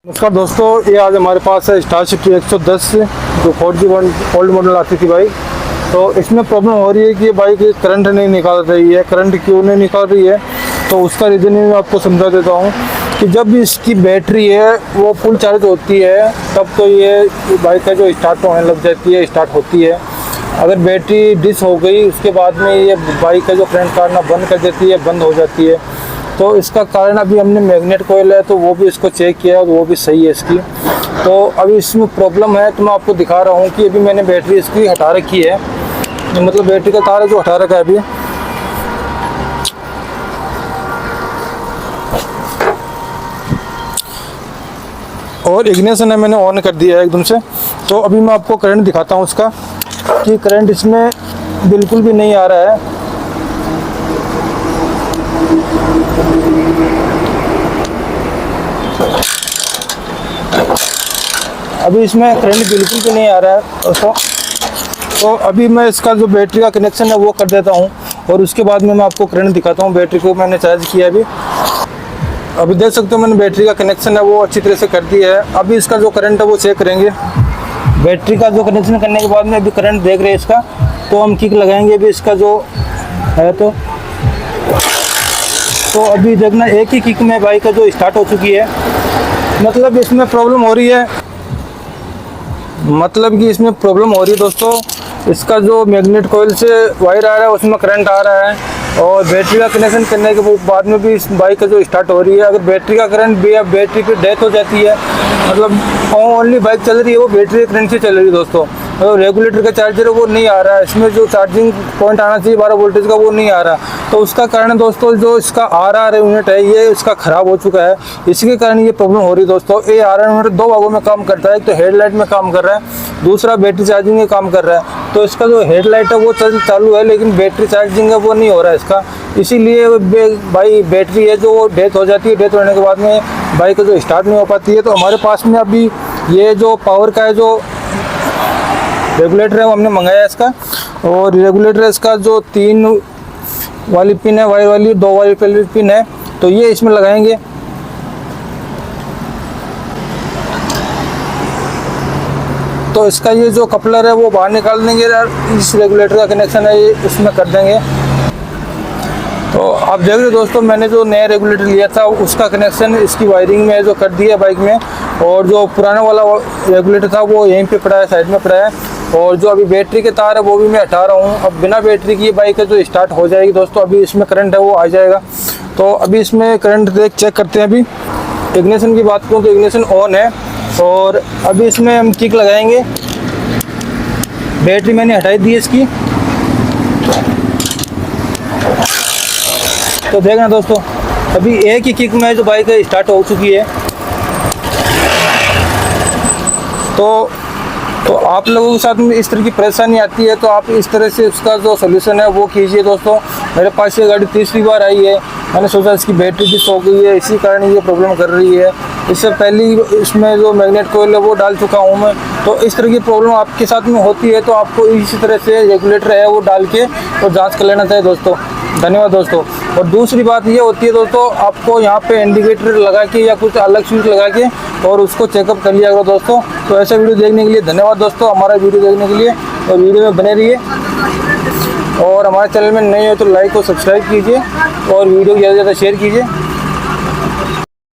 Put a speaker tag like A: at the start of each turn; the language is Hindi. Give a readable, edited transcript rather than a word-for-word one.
A: नमस्कार दोस्तों, ये आज हमारे पास है स्टारशिप 110 जो 4G ओल्ड मॉडल आती थी बाइक। तो इसमें प्रॉब्लम हो रही है कि बाइक करंट नहीं निकाल रही है। करंट क्यों नहीं निकाल रही है तो उसका रीज़न मैं आपको समझा देता हूँ कि जब भी इसकी बैटरी है वो फुल चार्ज होती है तब तो ये बाइक है जो स्टार्ट होने लग जाती है, स्टार्ट होती है। अगर बैटरी डिस हो गई उसके बाद में ये बाइक है जो करंट काटना बंद कर देती है, बंद हो जाती है। तो इसका कारण अभी हमने मैग्नेट कोयल है तो वो भी इसको चेक किया और वो भी सही है इसकी। तो अभी इसमें प्रॉब्लम है तो मैं आपको दिखा रहा हूँ कि अभी मैंने बैटरी इसकी हटा रखी है, मतलब बैटरी का तार है जो हटा रखा है अभी। और इग्निशन है मैंने ऑन कर दिया है एकदम से। तो अभी मैं आपको करंट दिखाता हूँ उसका कि करंट इसमें बिल्कुल भी नहीं आ रहा है। अभी इसमें करंट बिल्कुल भी नहीं आ रहा है दोस्तों। तो अभी मैं इसका जो बैटरी का कनेक्शन है वो कर देता हूँ और उसके बाद में मैं आपको करंट दिखाता हूँ। बैटरी को मैंने चार्ज किया अभी देख सकते हो मैंने बैटरी का कनेक्शन है वो अच्छी तरह से कर दिया है। अभी इसका जो करंट है वो चेक करेंगे। बैटरी का जो कनेक्शन करने के बाद में अभी करंट देख रहे हैं इसका, तो हम किक लगाएंगे अभी इसका जो है। तो अभी देखना एक ही किक में बाइक का जो स्टार्ट हो चुकी है। मतलब इसमें प्रॉब्लम हो रही है, मतलब कि इसमें प्रॉब्लम हो रही है दोस्तों। इसका जो मैग्नेट कोयल से वायर आ रहा है उसमें करंट आ रहा है और बैटरी का कनेक्शन करने के बाद में भी इस बाइक का जो स्टार्ट हो रही है। अगर बैटरी का करंट भी या बैटरी की डेथ हो जाती है, मतलब ओनली बाइक चल रही है वो बैटरी के करंट से चल रही है दोस्तों। तो रेगुलेटर का चार्जर है वो नहीं आ रहा है, इसमें जो चार्जिंग पॉइंट आना चाहिए 12 वोल्टेज का वो नहीं आ रहा। तो उसका कारण दोस्तों जो इसका RR यूनिट है ये इसका ख़राब हो चुका है, इसके कारण ये प्रॉब्लम हो रही है दोस्तों। ये RR यूनिट दो भागों में काम करता है, एक तो हेडलाइट में काम कर रहा है, दूसरा बैटरी चार्जिंग में काम कर रहा है। तो इसका जो हेडलाइट है वो चालू है लेकिन बैटरी चार्जिंग है वो नहीं हो रहा है इसका। इसीलिए भाई बैटरी है जो वो डेथ हो जाती है, डेथ होने के बाद में बाइक जो स्टार्ट नहीं हो पाती है। तो हमारे पास में अभी ये जो पावर का है जो रेगुलेटर है वो हमने मंगाया है इसका। और रेगुलेटर इसका जो 3 वाली पिन है, वाई वाली 2 वाली पिन है, तो ये इसमें लगाएंगे। तो इसका ये जो कपलर है वो बाहर निकाल देंगे, इस रेगुलेटर का कनेक्शन है ये इसमें कर देंगे। तो आप देख रहे हो दोस्तों मैंने जो नया रेगुलेटर लिया था उसका कनेक्शन इसकी वायरिंग में जो कर दिया बाइक में, और जो पुराना वाला रेगुलेटर था वो यहीं पे पड़ा है, साइड में पड़ा है। और जो अभी बैटरी के तार है वो भी मैं हटा रहा हूँ। अब बिना बैटरी की ये बाइक है जो स्टार्ट हो जाएगी दोस्तों। अभी इसमें करंट है वो आ जाएगा। तो अभी इसमें करंट चेक करते हैं। अभी इग्निशन की बात करूँ तो इग्निशन ऑन है और अभी इसमें हम किक लगाएंगे। बैटरी मैंने हटाई दी है इसकी। तो देखना दोस्तों अभी एक ही किक में जो बाइक है स्टार्ट हो चुकी है। तो आप लोगों के साथ में इस तरह की परेशानी आती है तो आप इस तरह से उसका जो सोल्यूशन है वो कीजिए दोस्तों। मेरे पास ये गाड़ी तीसरी बार आई है, मैंने सोचा इसकी बैटरी डिस हो गई है इसी कारण ये प्रॉब्लम कर रही है। इससे पहले इसमें जो मैग्नेट कोयल है वो डाल चुका हूँ मैं। तो इस तरह की प्रॉब्लम आपके साथ में होती है तो आपको इसी तरह से रेगुलेटर है वो डाल के और जाँच कर लेना चाहिए दोस्तों। धन्यवाद दोस्तों। और दूसरी बात ये होती है दोस्तों, आपको यहाँ पे इंडिकेटर लगा के या कुछ अलग स्विच लगा के और उसको चेकअप कर लिया करो दोस्तों। तो ऐसा वीडियो देखने के लिए धन्यवाद दोस्तों, हमारा वीडियो देखने के लिए। और वीडियो में बने रहिए और हमारे चैनल में नए हो तो लाइक और सब्सक्राइब कीजिए और वीडियो को ज़्यादा से ज़्यादा शेयर कीजिए।